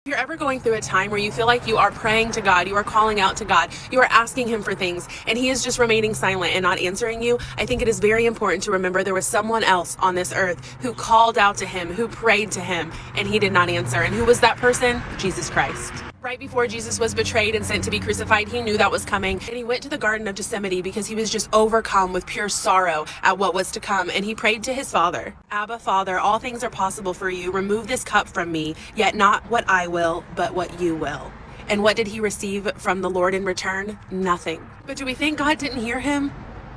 If you're ever going through a time where you feel like you are praying to God, you are calling out to God, you are asking him for things, and he is just remaining silent and not answering you, I think it is very important to remember there was someone else on this earth who called out to him, who prayed to him, and he did not answer. And who was that person? Jesus Christ. Right before Jesus was betrayed and sent to be crucified, he knew that was coming, and he went to the Garden of Gethsemane because he was just overcome with pure sorrow at what was to come, and he prayed to his Father. Abba, Father, all things are possible for you. Remove this cup from me, yet not what I will, but what you will. And what did he receive from the Lord in return? Nothing. But do we think God didn't hear him?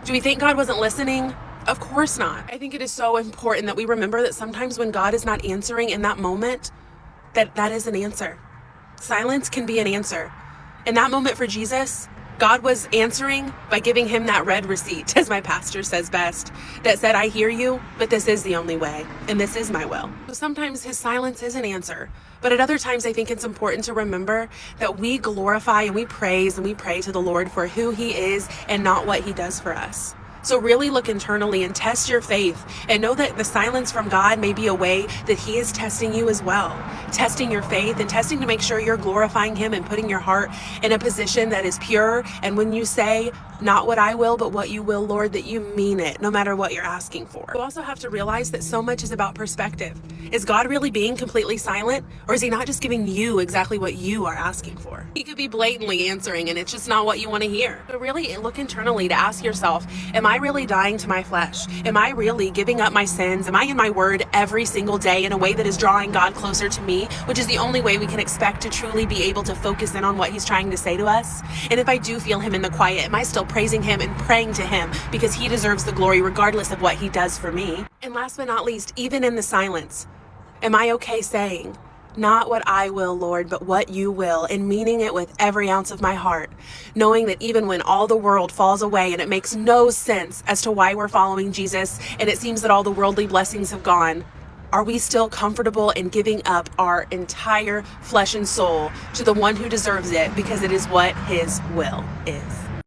Do we think God wasn't listening? Of course not. I think it is so important that we remember that sometimes when God is not answering in that moment, that is an answer. Silence can be an answer. In that moment for Jesus, God was answering by giving him that red receipt, as my pastor says best, that said, I hear you, but this is the only way, and this is my will. So sometimes his silence is an answer, but at other times I think it's important to remember that we glorify and we praise and we pray to the Lord for who he is and not what he does for us. So really look internally and test your faith and know that the silence from God may be a way that he is testing you as well. Testing your faith and testing to make sure you're glorifying him and putting your heart in a position that is pure. And when you say, not what I will, but what you will, Lord, that you mean it, no matter what you're asking for. You also have to realize that so much is about perspective. Is God really being completely silent, or is he not just giving you exactly what you are asking for? He could be blatantly answering and it's just not what you want to hear. But really look internally to ask yourself, am I really dying to my flesh? Am I really giving up my sins? Am I in my word every single day in a way that is drawing God closer to me, which is the only way we can expect to truly be able to focus in on what he's trying to say to us? And if I do feel him in the quiet, am I still praising him and praying to him because he deserves the glory regardless of what he does for me? And last but not least, even in the silence, am I okay saying, not what I will, Lord, but what you will, and meaning it with every ounce of my heart, knowing that even when all the world falls away and it makes no sense as to why we're following Jesus and it seems that all the worldly blessings have gone, are we still comfortable in giving up our entire flesh and soul to the one who deserves it because it is what his will is?